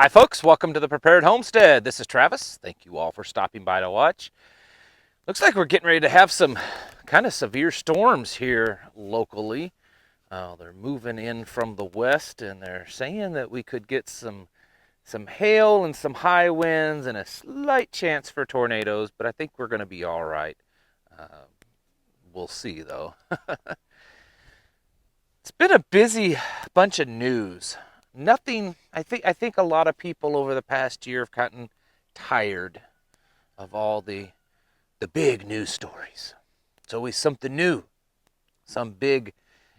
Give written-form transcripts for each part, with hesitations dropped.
Hi folks, welcome to the Prepared Homestead. This is Travis. Thank you all for stopping by to watch. Looks like we're getting ready to have some kind of severe storms here locally. They're moving in from the west and they're saying that we could get some hail and some high winds and a slight chance for tornadoes, but I think we're going to be all right. Uh, we'll see though. It's been a busy bunch of news. Nothing. I think a lot of people over the past year have gotten tired of all the big news stories. It's always something new, some big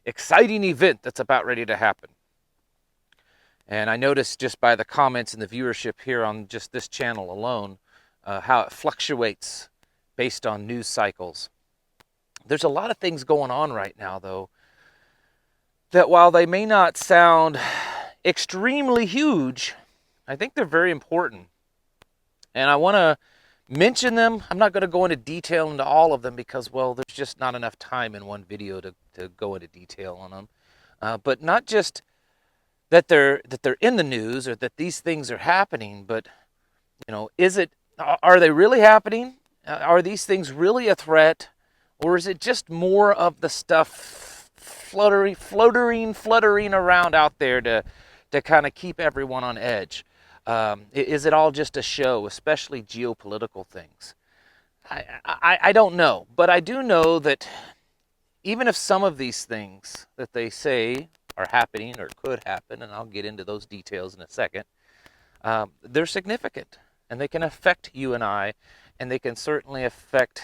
exciting event that's about ready to happen. And I noticed just by the comments and the viewership here on just this channel alone, how it fluctuates based on news cycles. There's a lot of things going on right now, though, that while they may not sound extremely huge, I think they're very important. And I want to mention them. I'm not going to go into detail into all of them because, well, there's just not enough time in one video to go into detail on them. But not just that they're in the news or that these things are happening, but, you know, are they really happening? Are these things really a threat? Or is it just more of the stuff fluttering around out there to kind of keep everyone on edge? Is it all just a show, especially geopolitical things? I don't know, but I do know that even if some of these things that they say are happening or could happen, and I'll get into those details in a second, they're significant, and they can affect you and I, and they can certainly affect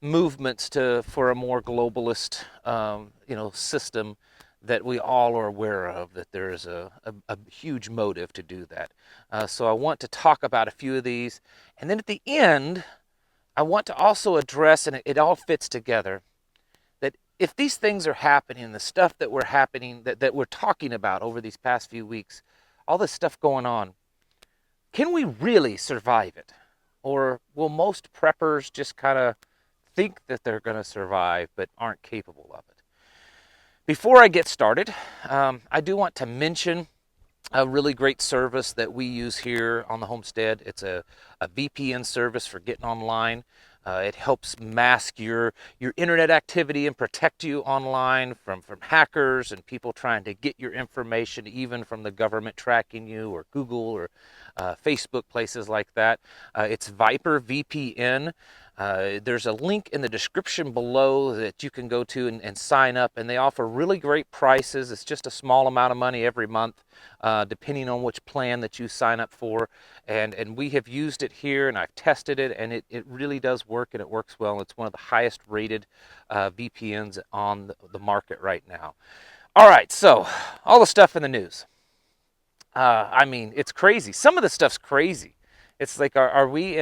movements for a more globalist, system that we all are aware of, that there is a huge motive to do that. So I want to talk about a few of these. And then at the end, I want to also address, and it all fits together, that if these things are happening, the stuff that we're talking about over these past few weeks, all this stuff going on, can we really survive it? Or will most preppers just kind of think that they're going to survive but aren't capable of it? Before I get started, I do want to mention a really great service that we use here on the Homestead. It's a VPN service for getting online. It helps mask your internet activity and protect you online from hackers and people trying to get your information, even from the government tracking you, or Google or Facebook, places like that. It's Viper VPN. There's a link in the description below that you can go to and sign up, and they offer really great prices. It's just a small amount of money every month, depending on which plan that you sign up for. And we have used it here, and I've tested it, and it really does work, and it works well. It's one of the highest rated VPNs on the market right now. All right, so all the stuff in the news. I mean, it's crazy. Some of the stuff's crazy. It's like, are we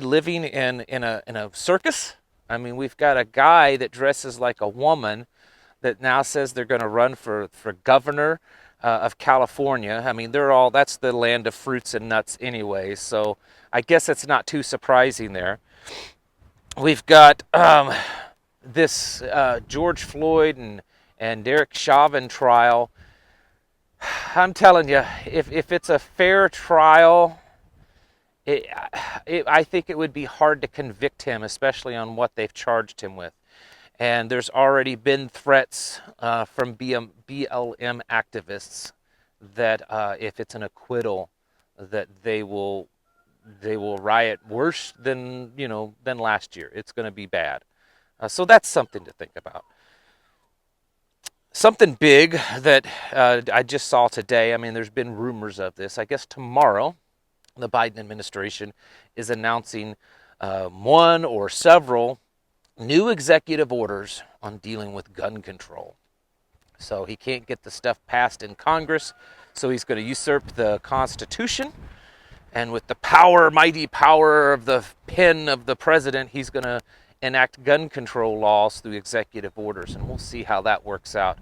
living in a circus? I mean, we've got a guy that dresses like a woman that now says they're going to run for governor of California. I mean, that's the land of fruits and nuts anyway, so I guess it's not too surprising there. We've got this George Floyd and Derek Chauvin trial. I'm telling you, if it's a fair trial, I think it would be hard to convict him, especially on what they've charged him with. And there's already been threats from BLM activists that if it's an acquittal, that they will riot worse than last year. It's going to be bad. So that's something to think about. Something big that I just saw today. I mean, there's been rumors of this. I guess tomorrow, the Biden administration is announcing one or several new executive orders on dealing with gun control. So he can't get the stuff passed in Congress, so he's going to usurp the Constitution, and with the mighty power of the pen of the president, he's going to enact gun control laws through executive orders, and we'll see how that works out.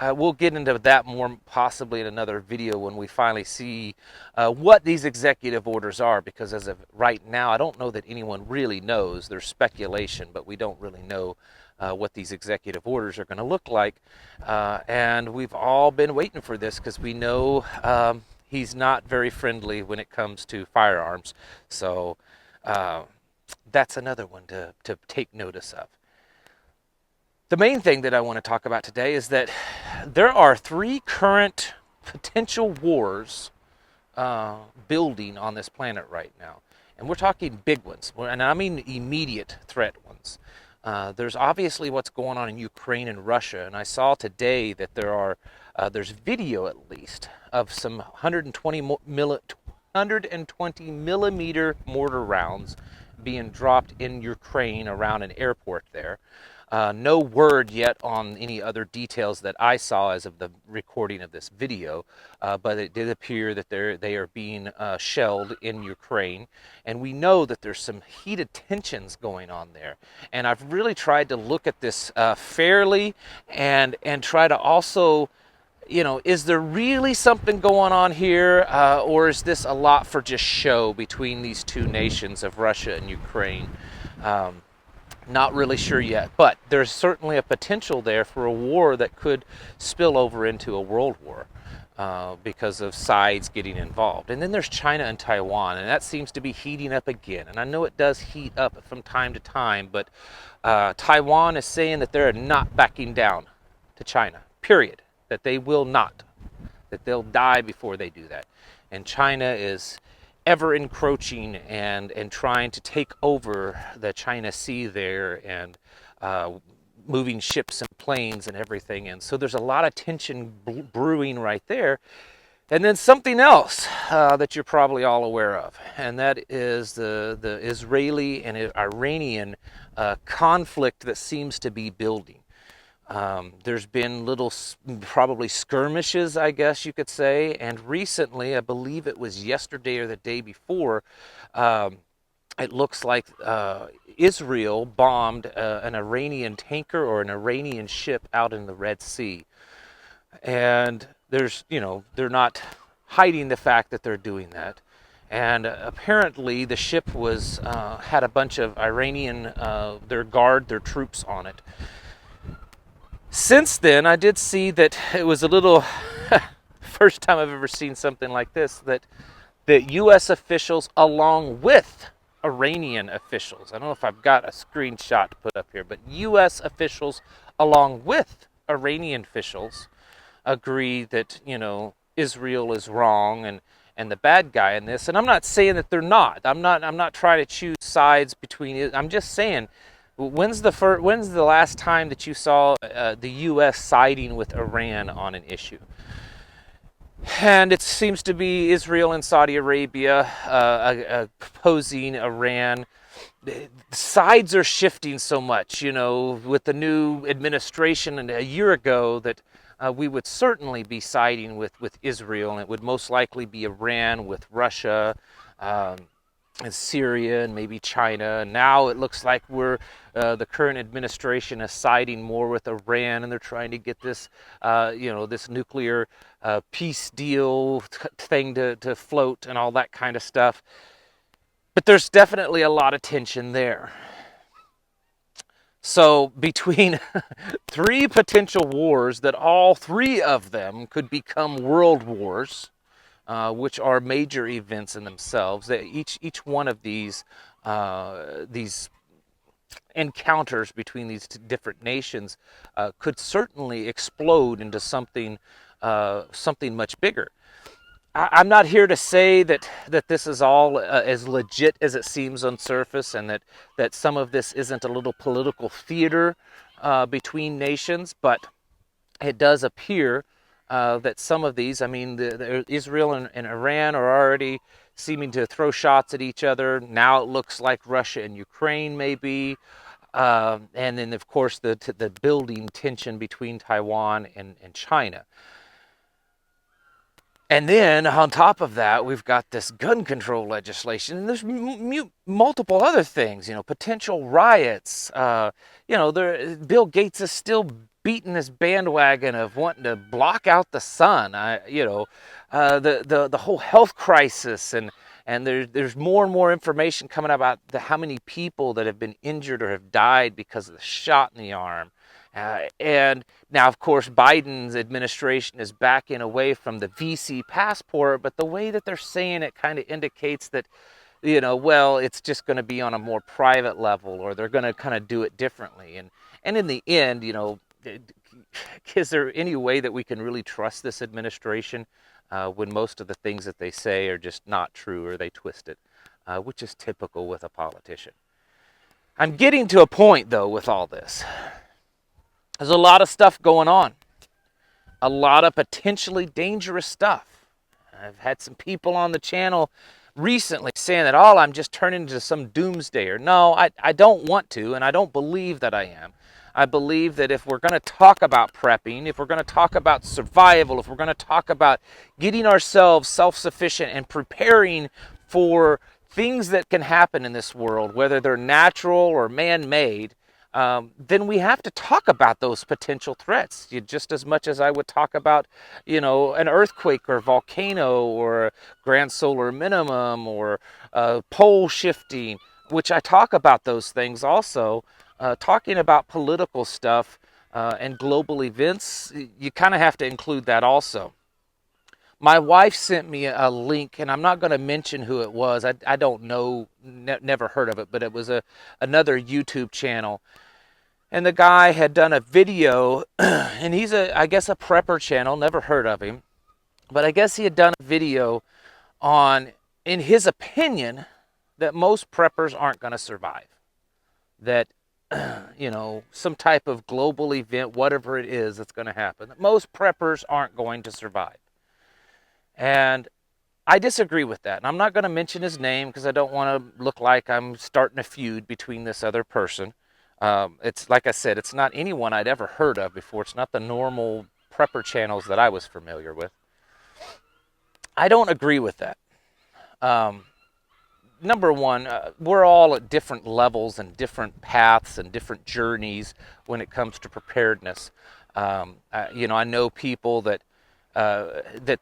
we'll get into that more possibly in another video when we finally see what these executive orders are, because as of right now, I don't know that anyone really knows. There's speculation, but we don't really know what these executive orders are going to look like. And we've all been waiting for this because we know he's not very friendly when it comes to firearms. So that's another one to take notice of. The main thing that I want to talk about today is that there are 3 current potential wars building on this planet right now. And we're talking big ones, and I mean immediate threat ones. There's obviously what's going on in Ukraine and Russia, and I saw today that there's video at least of some 120 millimeter mortar rounds being dropped in Ukraine around an airport there. No word yet on any other details that I saw as of the recording of this video, but it did appear that they are being shelled in Ukraine, and we know that there's some heated tensions going on there. And I've really tried to look at this fairly and try to also, is there really something going on here, or is this a lot for just show between these 2 nations of Russia and Ukraine? Not really sure yet, but there's certainly a potential there for a war that could spill over into a world war because of sides getting involved. And then there's China and Taiwan, and that seems to be heating up again. And I know it does heat up from time to time, but Taiwan is saying that they're not backing down to China, period. That they will not, that they'll die before they do that. And China is ever encroaching and trying to take over the China Sea there, and moving ships and planes and everything. And so there's a lot of tension brewing right there. And then something else that you're probably all aware of, and that is the Israeli and Iranian conflict that seems to be building. There's been little, probably skirmishes, I guess you could say, and recently, I believe it was yesterday or the day before, it looks like Israel bombed an Iranian tanker or an Iranian ship out in the Red Sea. And they're not hiding the fact that they're doing that. And apparently the ship was had a bunch of Iranian, their troops on it. Since then, I did see that it was a little, first time I've ever seen something like this, that U.S. officials, along with Iranian officials, I don't know if I've got a screenshot to put up here, but U.S. officials, along with Iranian officials, agree that, Israel is wrong and the bad guy in this. And I'm not saying that they're not. I'm not trying to choose sides between it. I'm just saying, when's the last time that you saw the U.S. siding with Iran on an issue? And it seems to be Israel and Saudi Arabia opposing Iran. The sides are shifting so much, with the new administration, and a year ago that we would certainly be siding with Israel, and it would most likely be Iran with Russia, and Syria, and maybe China. And now it looks like the current administration is siding more with Iran, and they're trying to get this, this nuclear peace deal thing to float and all that kind of stuff. But there's definitely a lot of tension there. So between 3 potential wars that all 3 of them could become world wars, which are major events in themselves, that each one of these encounters between these different nations could certainly explode into something much bigger. I'm not here to say that this is all as legit as it seems on surface, and that some of this isn't a little political theater between nations, but it does appear that some of these, Israel and Iran are already seeming to throw shots at each other. Now it looks like Russia and Ukraine may be. And then, of course, the building tension between Taiwan and China. And then, on top of that, we've got this gun control legislation, and there's multiple other things, potential riots. Bill Gates is still beating this bandwagon of wanting to block out the sun. The whole health crisis, and there's more and more information coming about how many people that have been injured or have died because of the shot in the arm. And now, of course, Biden's administration is backing away from the VC passport, but the way that they're saying it kind of indicates that, well, it's just going to be on a more private level, or they're going to kind of do it differently. And in the end, is there any way that we can really trust this administration when most of the things that they say are just not true, or they twist it, which is typical with a politician? I'm getting to a point, though, with all this. There's a lot of stuff going on, a lot of potentially dangerous stuff. I've had some people on the channel recently saying that, oh, I'm just turning into some doomsdayer. No, I don't want to, and I don't believe that I am. I believe that if we're going to talk about prepping, if we're going to talk about survival, if we're going to talk about getting ourselves self-sufficient and preparing for things that can happen in this world, whether they're natural or man-made, then we have to talk about those potential threats just as much as I would talk about, an earthquake or volcano or grand solar minimum or pole shifting, which I talk about those things also. Talking about political stuff and global events, you kind of have to include that also. My wife sent me a link, and I'm not going to mention who it was. I don't know, never heard of it, but it was another YouTube channel. And the guy had done a video, and he's I guess a prepper channel, never heard of him. But I guess he had done a video on, in his opinion, that most preppers aren't going to survive. That, some type of global event, whatever it is that's going to happen, that most preppers aren't going to survive. And I disagree with that. And I'm not going to mention his name because I don't want to look like I'm starting a feud between this other person. It's like I said, it's not anyone I'd ever heard of before. It's not the normal prepper channels that I was familiar with. I don't agree with that. Number one, we're all at different levels and different paths and different journeys when it comes to preparedness. I know people that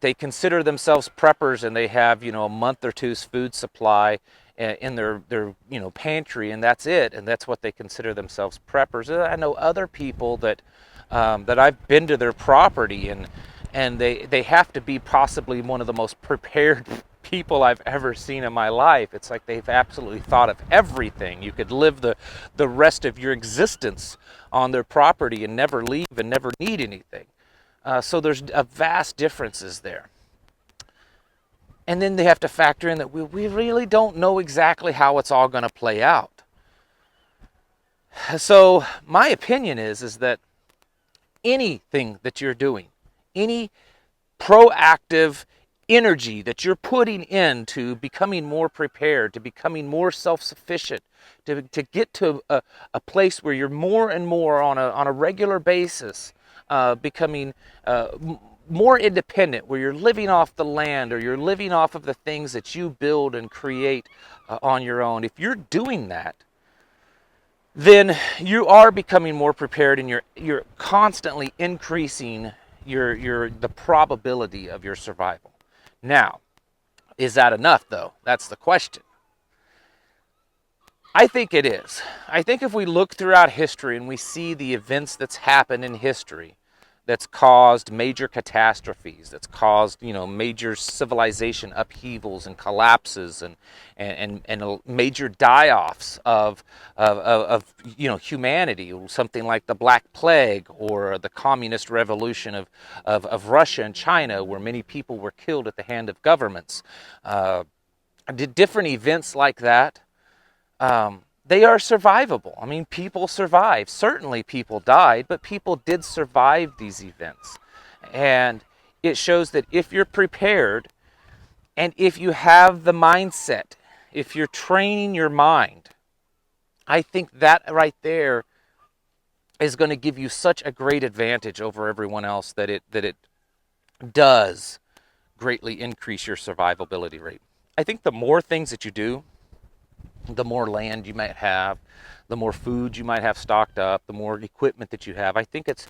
they consider themselves preppers, and they have, a month or two's food supply in their pantry, and that's it, and that's what they consider themselves preppers. I know other people that I've been to their property, and they have to be possibly one of the most prepared people I've ever seen in my life. It's like they've absolutely thought of everything. You could live the rest of your existence on their property and never leave and never need anything. So there's vast differences there. And then they have to factor in that we really don't know exactly how it's all going to play out. So my opinion is that anything that you're doing, any proactive energy that you're putting into becoming more prepared, to becoming more self-sufficient, to get to a place where you're more and more on a regular basis, becoming more independent, where you're living off the land, or you're living off of the things that you build and create on your own. If you're doing that, then you are becoming more prepared, and you're constantly increasing the probability of your survival. Now, is that enough, though? That's the question. I think it is. I think if we look throughout history and we see the events that's happened in history that's caused major catastrophes, that's caused, major civilization upheavals and collapses and major die-offs of humanity, something like the Black Plague or the Communist Revolution of Russia and China, where many people were killed at the hand of governments. Different events like that, they are survivable. I mean, people survive. Certainly people died, but people did survive these events. And it shows that if you're prepared, and if you have the mindset, if you're training your mind, I think that right there is going to give you such a great advantage over everyone else that it does greatly increase your survivability rate. I think the more things that you do, the more land you might have, the more food you might have stocked up, the more equipment that you have. I think it's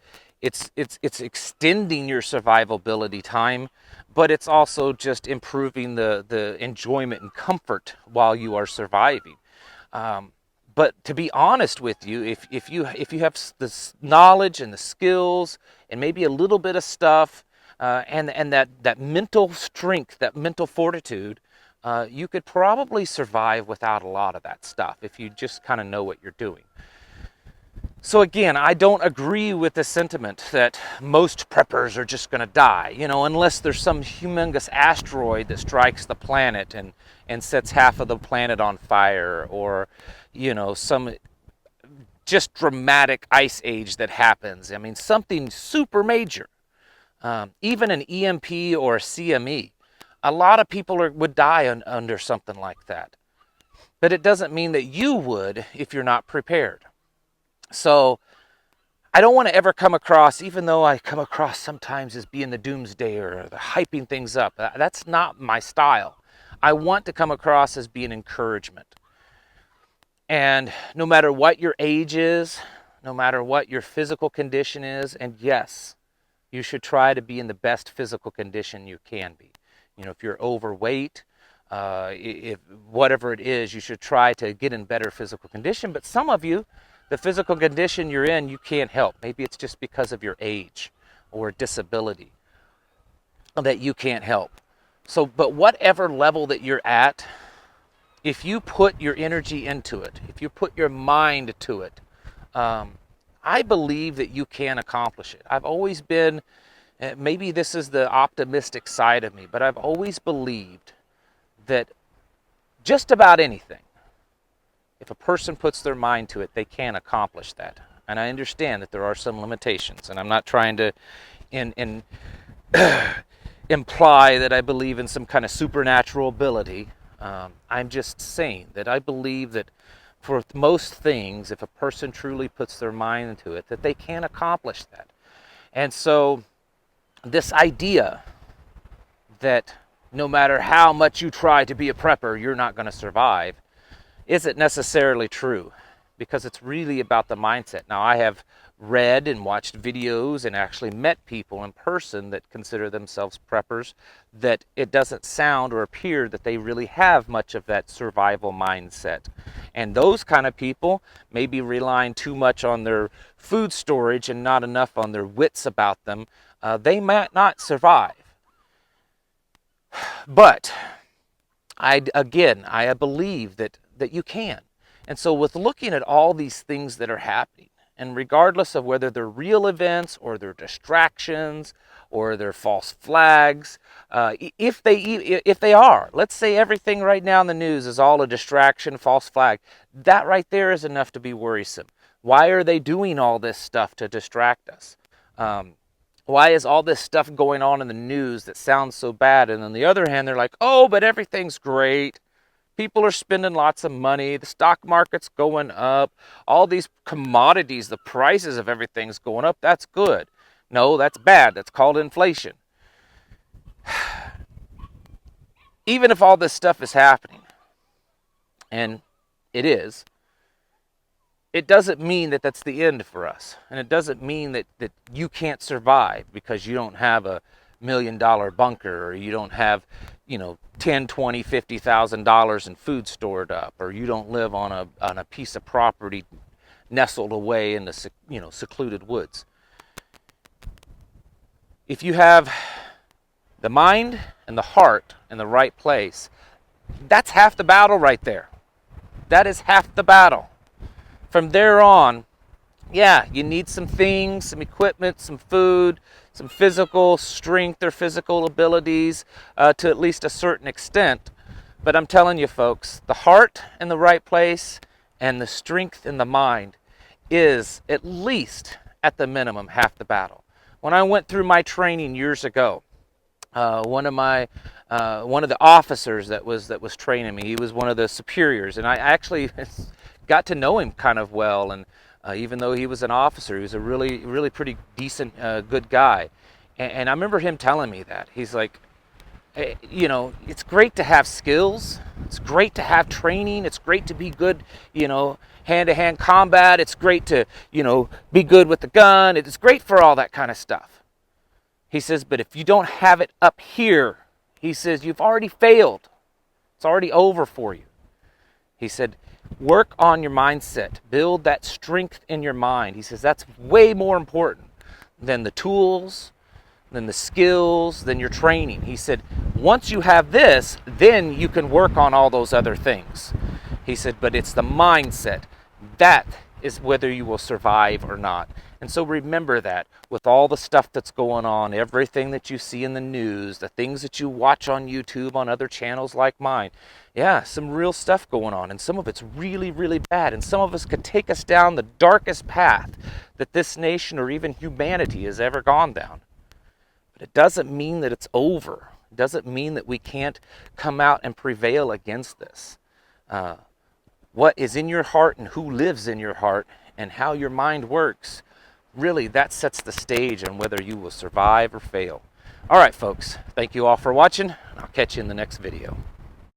extending your survivability time, but it's also just improving the enjoyment and comfort while you are surviving. Um, but to be honest with you, if you have the knowledge and the skills and maybe a little bit of stuff, and that mental strength, that mental fortitude, you could probably survive without a lot of that stuff if you just kind of know what you're doing. So again, I don't agree with the sentiment that most preppers are just going to die, unless there's some humongous asteroid that strikes the planet and sets half of the planet on fire, or, some just dramatic ice age that happens. I mean, something super major. Even an EMP or a CME. A lot of people would die under something like that. But it doesn't mean that you would if you're not prepared. So I don't want to ever come across, even though I come across sometimes as being the doomsdayer or the hyping things up. That's not my style. I want to come across as being encouragement. And no matter what your age is, no matter what your physical condition is, and yes, you should try to be in the best physical condition you can be. If you're overweight, if whatever it is, you should try to get in better physical condition. But some of you, the physical condition you're in, you can't help. Maybe it's just because of your age or disability that you can't help. So, but whatever level that you're at, if you put your energy into it, if you put your mind to it, I believe that you can accomplish it. I've always been, maybe this is the optimistic side of me, but I've always believed that just about anything, if a person puts their mind to it, they can accomplish that. And I understand that there are some limitations, and I'm not trying to imply that I believe in some kind of supernatural ability. I'm just saying that I believe that for most things, if a person truly puts their mind into it, that they can accomplish that. And so this idea that no matter how much you try to be a prepper, you're not going to survive, isn't necessarily true, because it's really about the mindset. Now, I have read and watched videos and actually met people in person that consider themselves preppers, that it doesn't sound or appear that they really have much of that survival mindset. And those kind of people may be relying too much on their food storage and not enough on their wits about them. They might not survive. But I believe that you can. And so with looking at all these things that are happening, and regardless of whether they're real events or they're distractions or they're false flags, if they are, let's say everything right now in the news is all a distraction, false flag, that right there is enough to be worrisome. Why are they doing all this stuff to distract us? Why is all this stuff going on in the news that sounds so bad? And on the other hand, they're like, oh, but everything's great. People are spending lots of money. The stock market's going up. All these commodities, the prices of everything's going up. That's good. No, that's bad. That's called inflation. Even if all this stuff is happening, and it is, it doesn't mean that that's the end for us. And it doesn't mean that you can't survive because you don't have a $1 million bunker, or you don't have, $10, $20, $50,000 in food stored up, or you don't live on a piece of property nestled away in the secluded woods. If you have the mind and the heart in the right place, that's half the battle right there. That is half the battle. From there on, yeah, you need some things, some equipment, some food, some physical strength or physical abilities to at least a certain extent. But I'm telling you, folks, the heart in the right place and the strength in the mind is at least, at the minimum, half the battle. When I went through my training years ago, one of the officers that was training me, he was one of the superiors, and I actually got to know him kind of well. And even though he was an officer, he was a really, really pretty decent, good guy. And I remember him telling me that. He's like, You know, it's great to have skills. It's great to have training. It's great to be good, you know, hand-to-hand combat. It's great to, you know, be good with the gun. It's great for all that kind of stuff. He says, but if you don't have it up here, he says, you've already failed. It's already over for you. He said, work on your mindset. Build that strength in your mind. He says, that's way more important than the tools, than the skills, than your training. He said, once you have this, then you can work on all those other things. He said, but it's the mindset. That is whether you will survive or not. And so remember that with all the stuff that's going on, everything that you see in the news, the things that you watch on YouTube, on other channels like mine, yeah, some real stuff going on. And some of it's really, really bad. And some of us could take us down the darkest path that this nation or even humanity has ever gone down. But it doesn't mean that it's over. It doesn't mean that we can't come out and prevail against this. What is in your heart and who lives in your heart and how your mind works, really that sets the stage on whether you will survive or fail. All right, folks, thank you all for watching. I'll catch you in the next video.